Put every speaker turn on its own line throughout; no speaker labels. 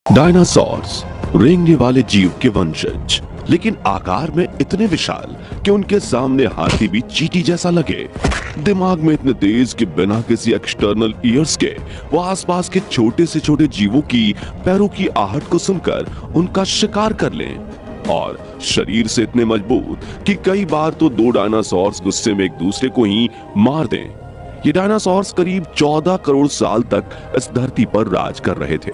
Dinosaurs रेंगने वाले जीव के वंशज, लेकिन आकार में इतने विशाल कि उनके सामने हाथी भी चींटी जैसा लगे। दिमाग में इतने तेज कि बिना किसी एक्सटर्नल ईयर्स के वो आसपास के छोटे से छोटे जीवों की पैरों की आहट को सुनकर उनका शिकार कर लें, और शरीर से इतने मजबूत कि कई बार तो दो डायनासोर्स गुस्से में एक दूसरे को ही मार दें। ये डायनासोर्स करीब 14 करोड़ साल तक इस धरती पर राज कर रहे थे,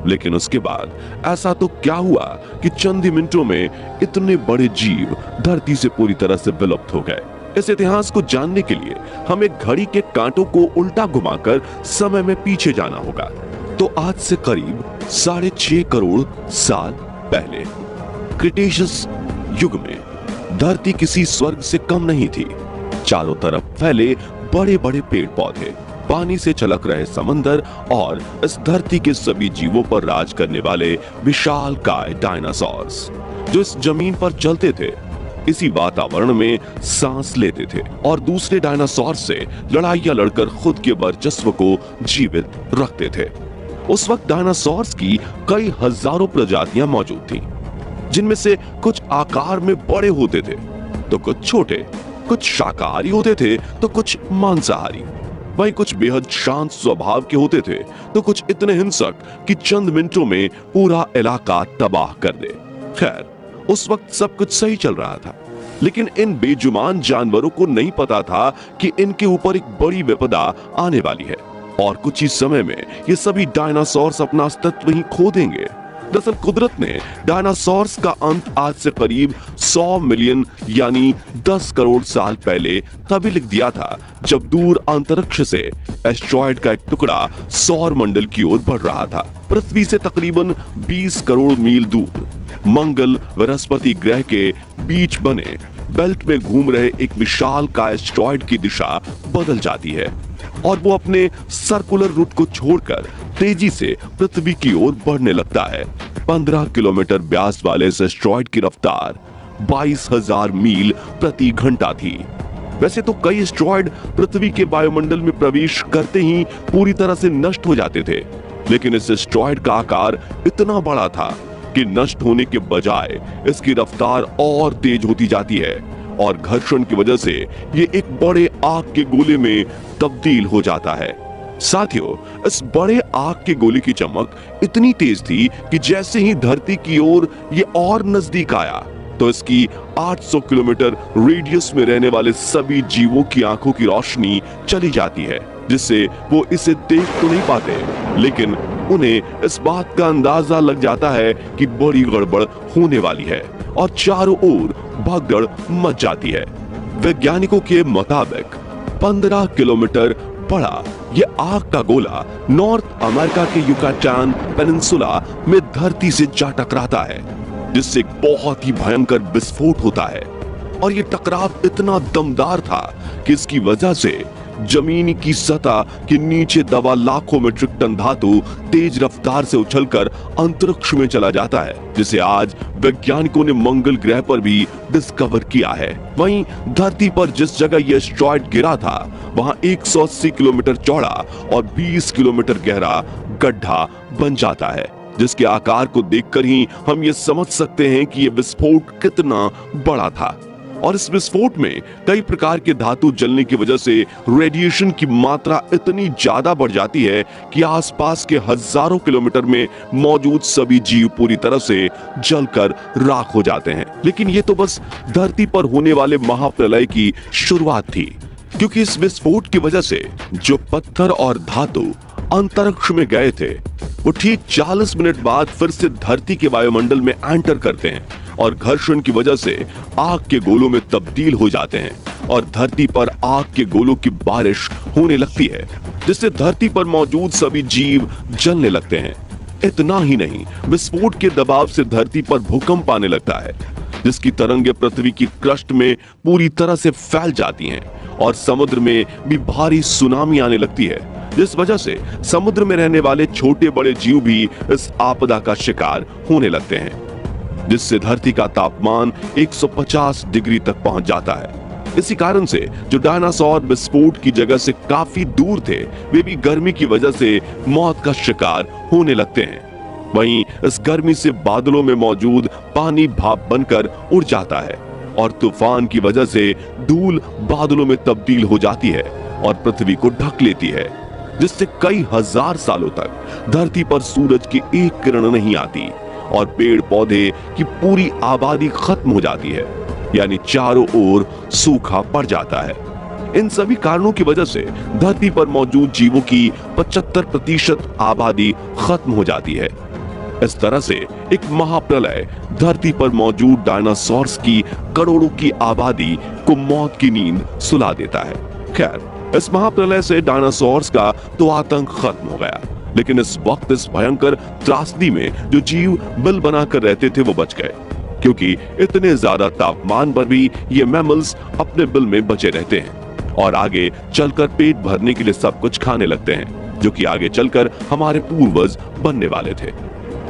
लेकिन उसके बाद ऐसा तो क्या हुआ कि चंद ही मिनटों में इतने बड़े जीव धरती से पूरी तरह से विलुप्त हो गए। इस इतिहास को जानने के लिए हमें घड़ी के कांटों को उल्टा घुमाकर समय में पीछे जाना होगा। तो आज से करीब 6.5 करोड़ साल पहले क्रिटेशियस युग में धरती किसी स्वर्ग से कम नहीं थी। चारों तरफ फैले बड़े बड़े पेड़ पौधे, पानी से छलक रहे समंदर और इस धरती के सभी जीवों पर राज करने वाले विशालकाय डायनासोर्स जो इस जमीन पर चलते थे, इसी वातावरण में सांस लेते थे और दूसरे डायनासोर से लड़ाइयां लड़कर खुद के वर्चस्व को जीवित रखते थे। उस वक्त डायनासोर्स की कई हजारों प्रजातियां मौजूद थीं, जिनमें से कुछ आकार में बड़े होते थे तो कुछ छोटे, कुछ शाकाहारी होते थे तो कुछ मांसाहारी। वहीं कुछ बेहद शांत स्वभाव के होते थे तो कुछ इतने हिंसक कि चंद मिनटों में पूरा इलाका तबाह कर दे। खैर, उस वक्त सब कुछ सही चल रहा था, लेकिन इन बेजुबान जानवरों को नहीं पता था कि इनके ऊपर एक बड़ी विपदा आने वाली है और कुछ ही समय में ये सभी डायनासोर्स अपना अस्तित्व ही खो देंगे। दरअसल कुदरत ने डायनासोर्स का अंत आज से करीब 100 मिलियन यानी 10 करोड़ साल पहले तभी लिख दिया था जब दूर अंतरिक्ष से एस्टेरॉयड का एक टुकड़ा सौर मंडल की ओर बढ़ रहा था। पृथ्वी से तकरीबन 20 करोड़ मील दूर मंगल बृहस्पति ग्रह के बीच बने बेल्ट में घूम रहे एक विशाल का एस्टेरॉयड की दिशा बदल जाती है और वो अपने सर्कुलर रूट को छोड़कर तेजी से पृथ्वी की ओर बढ़ने लगता है। 15 किलोमीटर व्यास वाले इस एस्टेरॉयड की रफ्तार 22,000 मील प्रति घंटा थी। वैसे तो कई एस्टेरॉयड पृथ्वी के वायुमंडल में प्रवेश करते ही पूरी तरह से नष्ट हो जाते थे, लेकिन इस एस्टेरॉयड का आकार इतना बड़ा था कि नष्ट होने के बजाय इसकी रफ्तार और तेज होती जाती है और घर्षण की वजह से ये एक बड़े आग के गोले में तब्दील हो जाता है। साथियों, इस बड़े आग के गोले की चमक इतनी तेज थी कि जैसे ही धरती की ओर ये और नजदीक आया तो इसकी 800 किलोमीटर रेडियस में रहने वाले सभी जीवों की आंखों की रोशनी चली जाती है, जिससे वो इसे देख तो नहीं पाते, लेकिन उन्हें इस बात का अंदाजा लग जाता है कि बड़ी गड़बड़ होने वाली है और चारों ओर भगदड़ मच जाती है। वैज्ञानिकों के मुताबिक 15 किलोमीटर बड़ा ये आग का गोला नॉर्थ अमेरिका के युकाटान पेनिनसुला में धरती से जा टकराता है, जिससे एक बहुत ही भयंकर विस्फोट होता है और ये टकराव इतना दमदार था कि इसकी वजह से जमीन की सतह के नीचे दबा लाखों मीट्रिक टन धातु तेज रफ्तार से उछलकर अंतरिक्ष में चला जाता है, जिसे आज वैज्ञानिकों ने मंगल ग्रह पर भी डिस्कवर किया है। वहीं धरती पर जिस जगह यह एस्टेरॉयड गिरा था वहां 180 किलोमीटर चौड़ा और 20 किलोमीटर गहरा गड्ढा बन जाता है, जिसके आकार को देखकर ही हम ये समझ सकते हैं कि यह विस्फोट कितना बड़ा था। और इस विस्फोट में कई प्रकार के धातु जलने की वजह से रेडिएशन की मात्रा इतनी ज्यादा बढ़ जाती है कि आसपास के हजारों किलोमीटर में मौजूद सभी जीव पूरी तरह से जलकर राख हो जाते हैं। लेकिन ये तो बस धरती पर होने वाले महाप्रलय की शुरुआत थी, क्योंकि इस विस्फोट की वजह से जो पत्थर और धातु अंतरिक्ष में गए थे वो ठीक 40 मिनट बाद फिर से धरती के वायुमंडल में एंटर करते हैं और घर्षण की वजह से आग के गोलों में तब्दील हो जाते हैं और धरती पर आग के गोलों की बारिश होने लगती है, जिससे धरती पर मौजूद सभी जीव जलने लगते हैं। इतना ही नहीं, विस्फोट के दबाव से धरती पर भूकंप आने लगता है, जिसकी तरंगें पृथ्वी की क्रस्ट में पूरी तरह से फैल जाती हैं और समुद्र में भी भारी सुनामी आने लगती है, जिस वजह से समुद्र में रहने वाले छोटे बड़े जीव भी इस आपदा का शिकार होने लगते हैं, जिससे धरती का तापमान 150 डिग्री तक पहुंच जाता है। इसी कारण से जो डायनासोर विस्फोट की जगह से काफी दूर थे वे भी गर्मी की वजह से मौत का शिकार होने लगते हैं। वहीं इस गर्मी से बादलों में मौजूद पानी भाप बनकर उड़ जाता है और तूफान की वजह से धूल बादलों में तब्दील हो जाती है और पृथ्वी को ढक लेती है, जिससे कई हजार सालों तक धरती पर सूरज की एक किरण नहीं आती और पेड़ पौधे की पूरी आबादी खत्म हो जाती है, यानी चारों ओर सूखा पड़ जाता है। इन सभी कारणों की वजह से धरती पर मौजूद जीवों की 75% आबादी खत्म हो जाती है। इस तरह से एक महाप्रलय धरती पर मौजूद डायनासोर्स की करोड़ों की आबादी को मौत की नींद सुला देता है। खैर, इस महाप्रलय से डायनासोर्स का तो आतंक खत्म हो गया, लेकिन इस वक्त इस भयंकर त्रासदी में जो जीव बिल बनाकर रहते थे वो बच गए, क्योंकि इतने ज्यादा तापमान पर भी ये मैमल्स अपने बिल में बचे रहते हैं और आगे चलकर पेट भरने के लिए सब कुछ खाने लगते हैं, जो कि आगे चलकर हमारे पूर्वज बनने वाले थे।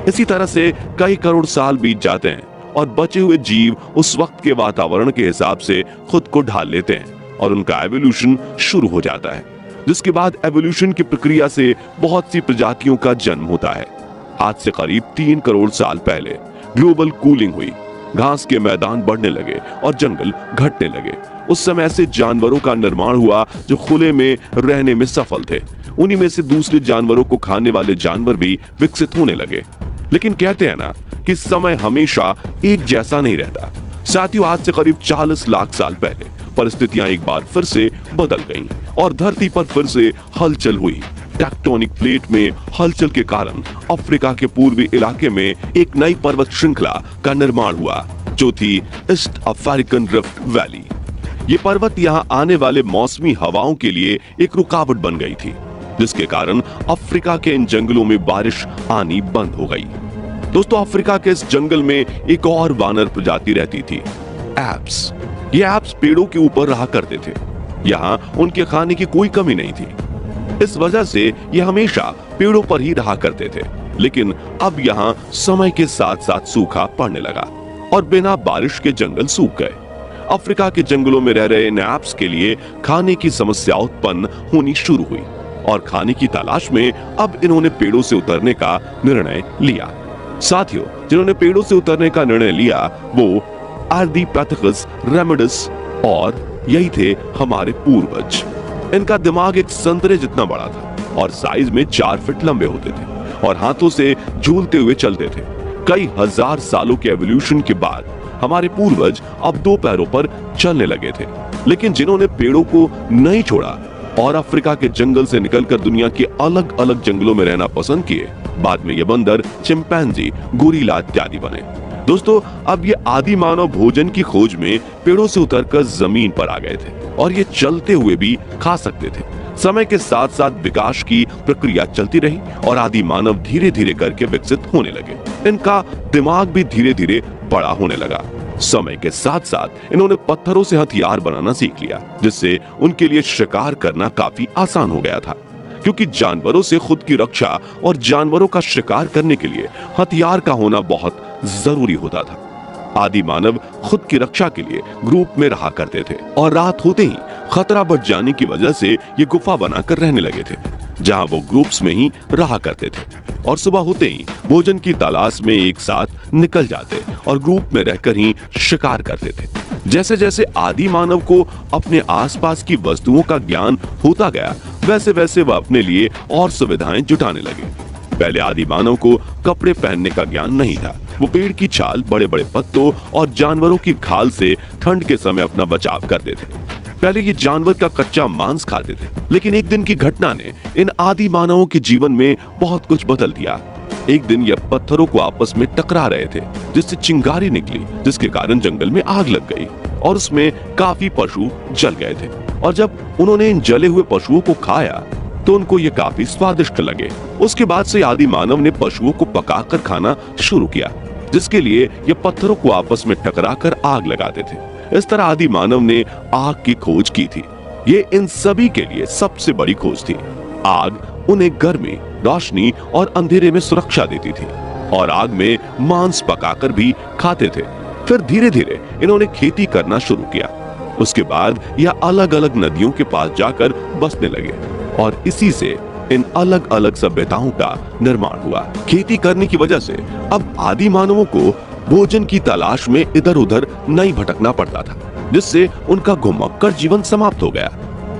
इसी तरह से कई करोड़ साल बीत जाते हैं और बचे हुए जीव उस वक्त के वातावरण के हिसाब से खुद को ढाल लेते हैं और उनका एवोल्यूशन शुरू हो जाता है, जिसके बाद एवोल्यूशन की प्रक्रिया से बहुत सी प्रजातियों का जन्म होता है। आज से करीब 3 करोड़ साल पहले ग्लोबल कूलिंग हुई, घास के मैदान बढ़ने लगे और जंगल घटने लगे। उस समय ऐसे जानवरों का निर्माण हुआ जो खुले में रहने में सफल थे। उन्हीं में से दूसरे जानवरों को खाने वाले जानवर भी विकसित होने लगे। लेकिन कहते हैं ना कि समय हमेशा एक जैसा नहीं रहता। साथियों, आज से करीब 40 लाख साल पहले परिस्थितियां एक बार फिर से बदल गईं और धरती पर फिर से हलचल हुई। टेक्टोनिक प्लेट में हलचल के कारण अफ्रीका के पूर्वी इलाके में एक नई पर्वत श्रृंखला का निर्माण हुआ, जो थी ईस्ट अफ्रीकन रिफ्ट वैली। ये पर्वत यहाँ आने वाले मौसमी हवाओं के लिए एक रुकावट बन गई थी, जिसके कारण अफ्रीका के इन जंगलों में बारिश आनी बंद हो गई। दोस्तों, अफ्रीका के इस जंगल में एक और वानर प्रजाति रहती थी, एप्स। ये एप्स पेड़ों के ऊपर रहा करते थे। यहाँ उनके खाने की कोई कमी नहीं थी। इस वजह से ये हमेशा पेड़ों पर ही रहा करते थे। लेकिन अब यहाँ समय के साथ साथ सूखा पड़ने लगा और बिना बारिश के जंगल सूख गए। अफ्रीका के जंगलों में रह रहे एप्स के लिए खाने की समस्या उत्पन्न होनी शुरू हुई और खाने की तलाश में अब इन्होंने पेड़ों से उतरने का निर्णय लिया। साथियों, जिन्होंने पेड़ों से उतरने का निर्णय लिया वो आर्धीपिथेकस रेमिडस और यही थे हमारे पूर्वज। इनका दिमाग एक संतरे जितना बड़ा था और साइज में 4 फीट लंबे होते थे और हाथों से झूलते हुए चलते थे। कई हजार सालों के एवोल्यूशन के बाद हमारे पूर्वज अब 2 पैरों पर चलने लगे थे। लेकिन जिन्होंने पेड़ों को नहीं छोड़ा और अफ्रीका के जंगल से निकलकर दुनिया के अलग अलग जंगलों में रहना पसंद किए, बाद में ये बंदर, चिंपैंजी, गोरिल्ला इत्यादि बने। दोस्तों, अब ये आदि मानव भोजन की खोज में पेड़ों से उतरकर जमीन पर आ गए थे और ये चलते हुए भी खा सकते थे। समय के साथ साथ विकास की प्रक्रिया चलती रही और आदि मानव धीरे धीरे करके विकसित होने लगे। इनका दिमाग भी धीरे धीरे बड़ा होने लगा। समय के साथ साथ इन्होंने पत्थरों से हथियार बनाना सीख लिया, जिससे उनके लिए शिकार करना काफी आसान हो गया था, क्योंकि जानवरों से खुद की रक्षा और जानवरों का शिकार करने के लिए हथियार का होना बहुत जरूरी होता था। आदि मानव खुद की रक्षा के लिए ग्रुप में रहा करते थे और रात होते ही खतरा बढ़ जाने की वजह से ये गुफा बनाकर रहने लगे थे, जहां वो ग्रुप्स में ही रहा करते थे और सुबह होते ही भोजन की तलाश में एक साथ निकल जाते और ग्रुप में रहकर ही शिकार करते थे। जैसे जैसे आदि मानव को अपने आसपास की वस्तुओं का ज्ञान होता गया, वैसे वैसे वह अपने लिए और सुविधाएं जुटाने लगे। पहले आदि मानव को कपड़े पहनने का ज्ञान नहीं था। वो पेड़ की छाल, बड़े बड़े पत्तों और जानवरों की खाल से ठंड के समय अपना बचाव करते थे। पहले ये जानवर का कच्चा मांस खाते थे, लेकिन एक दिन की घटना ने इन आदि मानवों के जीवन में बहुत कुछ बदल दिया। एक दिन ये पत्थरों को आपस में टकरा रहे थे, जिससे चिंगारी निकली, जिसके कारण जंगल में आग लग गई और उसमें काफी पशु जल गए थे। और जब उन्होंने इन जले हुए पशुओं को खाया तो उनको ये काफी स्वादिष्ट लगे। उसके बाद से आदि मानव ने पशुओं को पकाकर खाना शुरू किया, जिसके लिए ये पत्थरों को आपस में टकराकर आग लगाते थे। इस तरह आदि मानव ने आग की खोज की थी। ये इन सभी के लिए सबसे बड़ी खोज थी। आग उन्हें गर्मी, रोशनी और अंधेरे में सुरक्षा देती थी और आग में मांस पकाकर भी खाते थे। फिर धीरे धीरे इन्होंने खेती करना शुरू किया। उसके बाद यह अलग अलग नदियों के पास जाकर बसने लगे और इसी से इन अलग अलग सभ्यताओं का निर्माण हुआ। खेती करने की वजह से अब आदि मानवों को भोजन की तलाश में इधर उधर नहीं भटकना पड़ता था, जिससे उनका घुमक्कड़ जीवन समाप्त हो गया।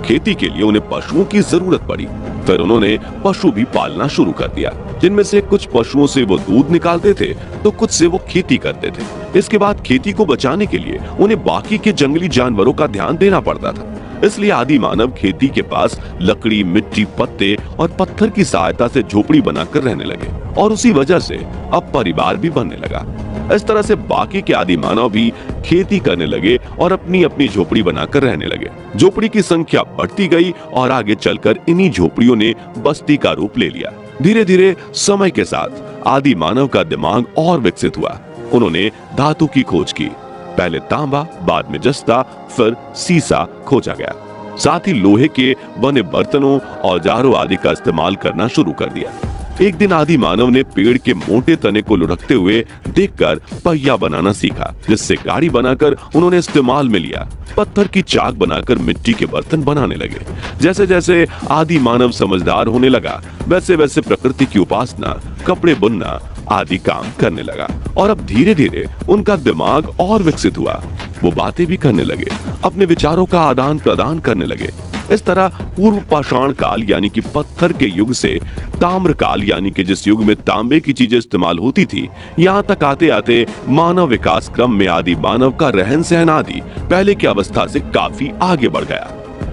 खेती के लिए उन्हें पशुओं की जरूरत पड़ी। फिर उन्होंने पशु भी पालना शुरू कर दिया, जिनमें से कुछ पशुओं से वो दूध निकालते थे तो कुछ से वो खेती करते थे। इसके बाद खेती को बचाने के लिए उन्हें बाकी के जंगली जानवरों का ध्यान देना पड़ता था। इसलिए आदि मानव खेती के पास लकड़ी, मिट्टी, पत्ते और पत्थर की सहायता से झोपड़ी बनाकर रहने लगे और उसी वजह से अब परिवार भी बनने लगा। इस तरह से बाकी के आदि मानव भी खेती करने लगे और अपनी अपनी झोपड़ी बनाकर रहने लगे। झोपड़ी की संख्या बढ़ती गई और आगे चलकर इन्हीं झोपड़ियों ने बस्ती का रूप ले लिया। धीरे धीरे समय के साथ आदि मानव का दिमाग और विकसित हुआ। उन्होंने धातु की खोज की। पहले तांबा, बाद में जस्ता, फिर सीसा खोजा गया। साथ ही लोहे के बने बर्तनों, औजारों आदि का इस्तेमाल करना शुरू कर दिया। एक दिन आदि मानव ने पेड़ के मोटे तने को लुढ़कते हुए देखकर पहिया बनाना सीखा, जिससे गाड़ी बनाकर उन्होंने इस्तेमाल में लिया। पत्थर की चाक बनाकर मिट्टी के बर्तन बनाने लगे। जैसे जैसे आदि मानव समझदार होने लगा, वैसे वैसे प्रकृति की उपासना, कपड़े बुनना आदि काम करने लगा और अब धीरे धीरे उनका दिमाग और विकसित हुआ। वो बातें भी करने लगे, अपने विचारों का आदान प्रदान करने लगे। इस तरह पूर्व पाषाण काल यानी कि पत्थर के युग से ताम्र काल यानी कि जिस युग में तांबे की चीजें इस्तेमाल होती थी, यहाँ तक आते आते मानव विकास क्रम में आदि मानव का रहन सहन आदि पहले की अवस्था से काफी आगे बढ़ गया।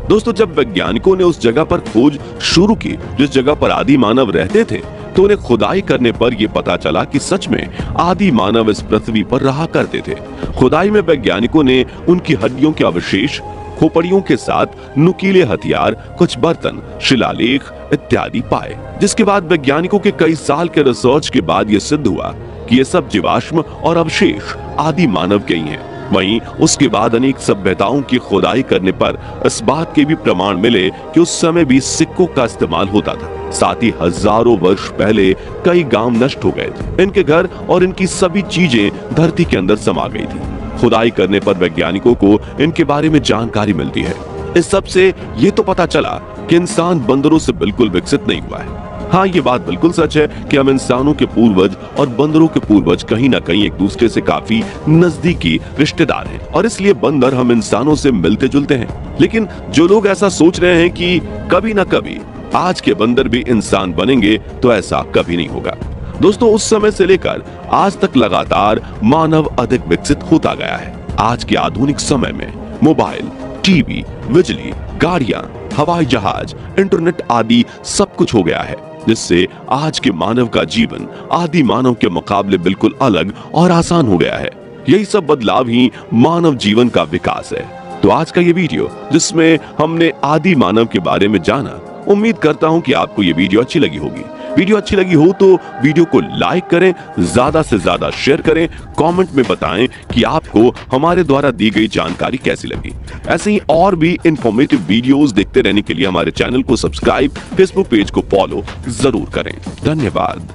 दोस्तों, जब वैज्ञानिकों ने उस जगह पर खोज शुरू की जिस जगह पर आदि मानव रहते थे, तो उन्हें खुदाई करने पर यह पता चला कि सच में आदि मानव इस पृथ्वी पर रहा करते थे। खुदाई में वैज्ञानिकों ने उनकी हड्डियों के अवशेष, खोपड़ियों के साथ नुकीले हथियार, कुछ बर्तन, शिलालेख इत्यादि पाए, जिसके बाद वैज्ञानिकों के कई साल के रिसर्च के बाद यह सिद्ध हुआ कि ये सब जीवाश्म और अवशेष आदि मानव के ही हैं। वहीं उसके बाद अनेक सभ्यताओं की खुदाई करने पर इस बात के भी प्रमाण मिले कि उस समय भी सिक्कों का इस्तेमाल होता था। साथ ही हजारों वर्ष पहले कई गांव नष्ट हो गए थे। इनके घर और इनकी सभी चीजें धरती के अंदर समा गई थी। खुदाई करने पर वैज्ञानिकों को इनके बारे में जानकारी मिलती है। इस सब से ये तो पता चला कि इंसान बंदरों से बिल्कुल विकसित नहीं हुआ है। हाँ, ये बात बिल्कुल सच है कि हम इंसानों के पूर्वज और बंदरों के पूर्वज कहीं ना कहीं एक दूसरे से काफी नजदीकी रिश्तेदार हैं और इसलिए बंदर हम इंसानों से मिलते जुलते हैं। लेकिन जो लोग ऐसा सोच रहे हैं कि कभी ना कभी आज के बंदर भी इंसान बनेंगे, तो ऐसा कभी नहीं होगा। दोस्तों, उस समय से लेकर आज तक लगातार मानव अधिक विकसित होता गया है। आज के आधुनिक समय में मोबाइल, टीवी, बिजली, गाड़ियां, हवाई जहाज, इंटरनेट आदि सब कुछ हो गया है, जिससे आज के मानव का जीवन आदि मानव के मुकाबले बिल्कुल अलग और आसान हो गया है। यही सब बदलाव ही मानव जीवन का विकास है। तो आज का ये वीडियो जिसमें हमने आदि मानव के बारे में जाना, उम्मीद करता हूं कि आपको ये वीडियो अच्छी लगी होगी। वीडियो अच्छी लगी हो तो वीडियो को लाइक करें, ज्यादा से ज्यादा शेयर करें, कमेंट में बताएं कि आपको हमारे द्वारा दी गई जानकारी कैसी लगी। ऐसे ही और भी इंफॉर्मेटिव वीडियोस देखते रहने के लिए हमारे चैनल को सब्सक्राइब, फेसबुक पेज को फॉलो जरूर करें। धन्यवाद।